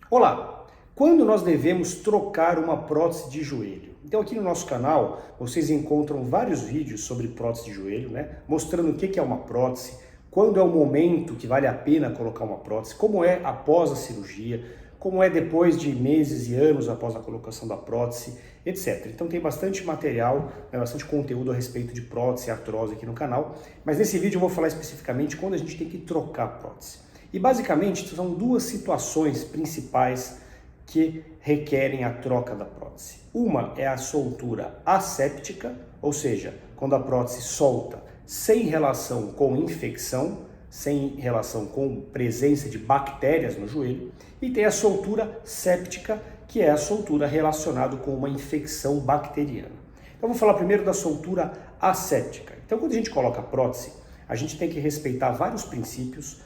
Olá! Quando nós devemos trocar uma prótese de joelho? Então aqui no nosso canal vocês encontram vários vídeos sobre prótese de joelho, mostrando o que é uma prótese, quando é o momento que vale a pena colocar uma prótese, como é após a cirurgia, como é depois de meses e anos após a colocação da prótese, etc. Então tem bastante material, bastante conteúdo a respeito de prótese e artrose aqui no canal, mas nesse vídeo eu vou falar especificamente quando a gente tem que trocar a prótese. E basicamente são duas situações principais que requerem a troca da prótese. Uma é a soltura asséptica, ou seja, quando a prótese solta sem relação com infecção, sem relação com presença de bactérias no joelho, e tem a soltura séptica, que é a soltura relacionada com uma infecção bacteriana. Então vou falar primeiro da soltura asséptica. Então quando a gente coloca a prótese, a gente tem que respeitar vários princípios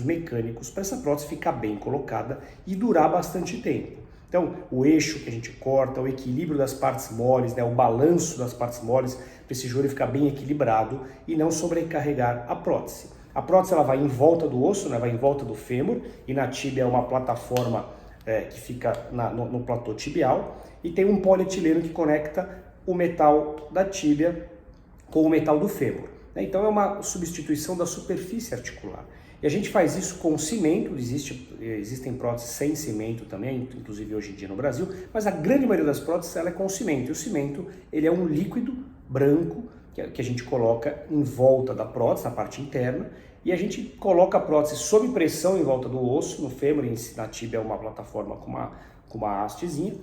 mecânicos para essa prótese ficar bem colocada e durar bastante tempo. Então, o eixo que a gente corta, o equilíbrio das partes moles, o balanço das partes moles, para esse joelho ficar bem equilibrado e não sobrecarregar a prótese. A prótese ela vai em volta do osso, vai em volta do fêmur, e na tíbia é uma plataforma que fica no platô tibial, e tem um polietileno que conecta o metal da tíbia com o metal do fêmur. Então é uma substituição da superfície articular. E a gente faz isso com cimento, existem próteses sem cimento também, inclusive hoje em dia no Brasil, mas a grande maioria das próteses ela é com cimento. E o cimento ele é um líquido branco que a gente coloca em volta da prótese, na parte interna, e a gente coloca a prótese sob pressão em volta do osso, no fêmur, na tíbia é uma plataforma com uma hastezinha.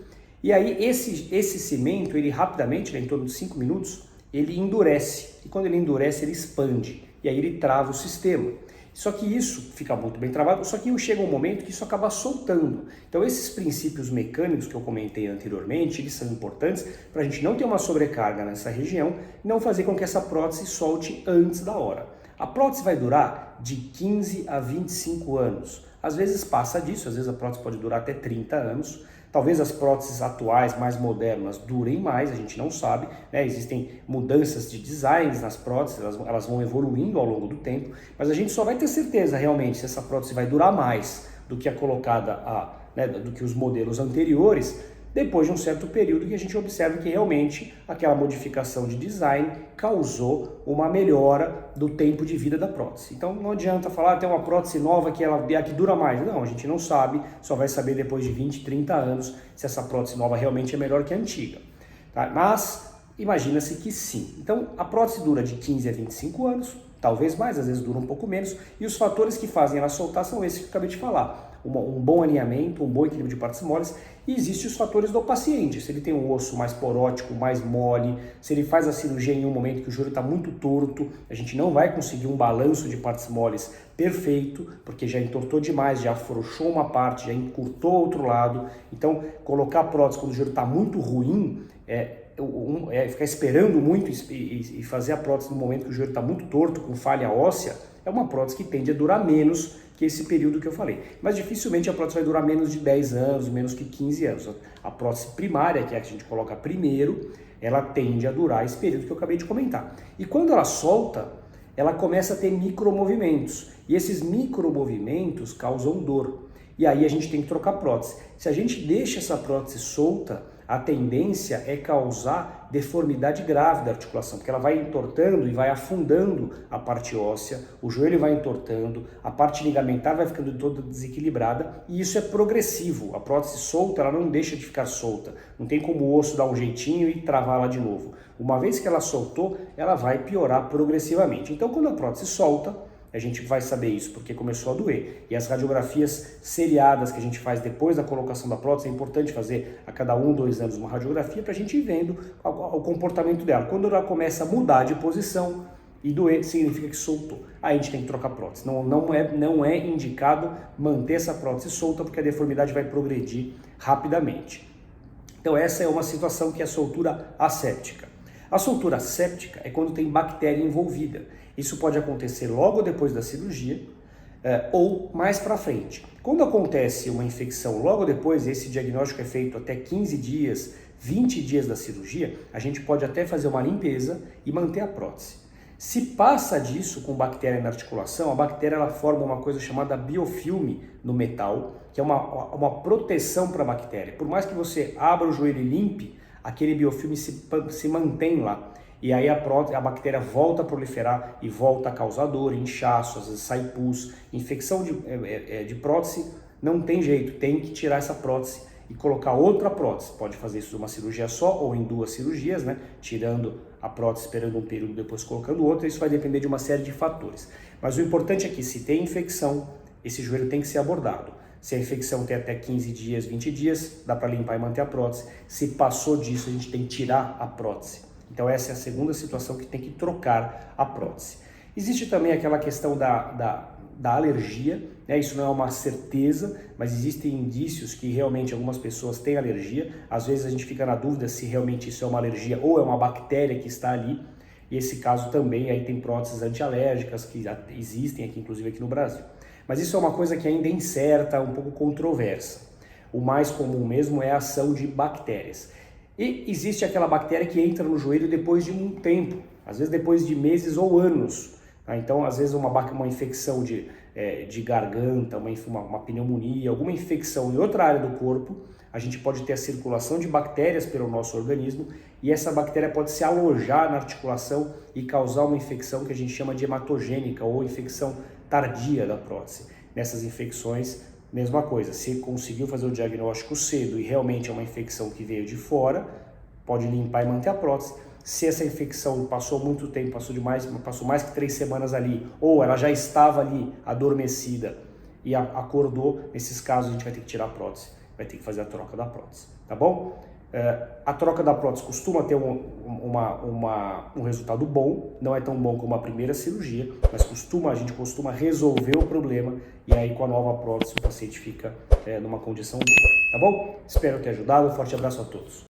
E aí esse cimento, ele rapidamente, em torno de 5 minutos, ele endurece, e quando ele endurece, ele expande, e aí ele trava o sistema. Só que isso fica muito bem travado, só que chega um momento que isso acaba soltando. Então esses princípios mecânicos que eu comentei anteriormente, eles são importantes para a gente não ter uma sobrecarga nessa região e não fazer com que essa prótese solte antes da hora. A prótese vai durar de 15 a 25 anos. Às vezes passa disso, às vezes a prótese pode durar até 30 anos. Talvez as próteses atuais, mais modernas, durem mais, a gente não sabe, Existem mudanças de designs nas próteses, elas vão evoluindo ao longo do tempo, mas a gente só vai ter certeza realmente se essa prótese vai durar mais do que a colocada, do que os modelos anteriores, depois de um certo período que a gente observa que realmente aquela modificação de design causou uma melhora do tempo de vida da prótese. Então não adianta falar tem uma prótese nova que dura mais. Não, a gente não sabe, só vai saber depois de 20, 30 anos se essa prótese nova realmente é melhor que a antiga. Tá? Mas imagina-se que sim. Então a prótese dura de 15 a 25 anos, talvez mais, às vezes dura um pouco menos, e os fatores que fazem ela soltar são esses que eu acabei de falar. Um bom alinhamento, um bom equilíbrio de partes moles, e existem os fatores do paciente, se ele tem um osso mais porótico, mais mole, se ele faz a cirurgia em um momento que o joelho está muito torto, a gente não vai conseguir um balanço de partes moles perfeito, porque já entortou demais, já afrouxou uma parte, já encurtou outro lado. Então colocar a prótese quando o joelho está muito ruim, ficar esperando muito e fazer a prótese no momento que o joelho está muito torto, com falha óssea, é uma prótese que tende a durar menos que esse período que eu falei. Mas dificilmente a prótese vai durar menos de 10 anos, menos que 15 anos. A prótese primária, que é a que a gente coloca primeiro, ela tende a durar esse período que eu acabei de comentar. E quando ela solta, ela começa a ter micromovimentos. E esses micromovimentos causam dor. E aí a gente tem que trocar a prótese. Se a gente deixa essa prótese solta, a tendência é causar deformidade grave da articulação, porque ela vai entortando e vai afundando a parte óssea, o joelho vai entortando, a parte ligamentar vai ficando toda desequilibrada, e isso é progressivo. A prótese solta, ela não deixa de ficar solta, não tem como o osso dar um jeitinho e travá-la de novo. Uma vez que ela soltou, ela vai piorar progressivamente. Então quando a prótese solta, a gente vai saber isso porque começou a doer. E as radiografias seriadas que a gente faz depois da colocação da prótese, é importante fazer a cada 1, 2 anos uma radiografia para a gente ir vendo o comportamento dela. Quando ela começa a mudar de posição e doer, significa que soltou. Aí a gente tem que trocar a prótese. Não é indicado manter essa prótese solta porque a deformidade vai progredir rapidamente. Então essa é uma situação que é a soltura asséptica. A soltura séptica é quando tem bactéria envolvida. Isso pode acontecer logo depois da cirurgia ou mais para frente. Quando acontece uma infecção logo depois, esse diagnóstico é feito até 15 dias, 20 dias da cirurgia, a gente pode até fazer uma limpeza e manter a prótese. Se passa disso com bactéria na articulação, a bactéria ela forma uma coisa chamada biofilme no metal, que é uma proteção para a bactéria. Por mais que você abra o joelho e limpe, aquele biofilme se mantém lá. E aí a bactéria volta a proliferar e volta a causar dor, inchaço, às vezes sai pus. Infecção de prótese não tem jeito, tem que tirar essa prótese e colocar outra prótese. Pode fazer isso numa cirurgia só ou em 2 cirurgias, né? Tirando a prótese, esperando um período, depois colocando outra. Isso vai depender de uma série de fatores. Mas o importante é que se tem infecção, esse joelho tem que ser abordado. Se a infecção tem até 15 dias, 20 dias, dá para limpar e manter a prótese. Se passou disso, a gente tem que tirar a prótese. Então essa é a segunda situação que tem que trocar a prótese. Existe também aquela questão da alergia, né? Isso não é uma certeza, mas existem indícios que realmente algumas pessoas têm alergia. Às vezes a gente fica na dúvida se realmente isso é uma alergia ou é uma bactéria que está ali. E esse caso também, aí tem próteses antialérgicas que existem aqui, inclusive aqui no Brasil. Mas isso é uma coisa que ainda é incerta, um pouco controversa. O mais comum mesmo é a ação de bactérias. E existe aquela bactéria que entra no joelho depois de um tempo, às vezes depois de meses ou anos. Tá? Então, às vezes uma infecção de garganta, uma pneumonia, alguma infecção em outra área do corpo, a gente pode ter a circulação de bactérias pelo nosso organismo e essa bactéria pode se alojar na articulação e causar uma infecção que a gente chama de hematogênica ou infecção tardia da prótese. Nessas infecções, mesma coisa, se conseguiu fazer o diagnóstico cedo e realmente é uma infecção que veio de fora, pode limpar e manter a prótese. Se essa infecção passou muito tempo, passou mais que 3 semanas ali, ou ela já estava ali adormecida e acordou, nesses casos a gente vai ter que tirar a prótese, vai ter que fazer a troca da prótese, tá bom? A troca da prótese costuma ter um resultado bom, não é tão bom como a primeira cirurgia, mas a gente costuma resolver o problema e aí com a nova prótese o paciente fica numa condição boa, tá bom? Espero ter ajudado, um forte abraço a todos.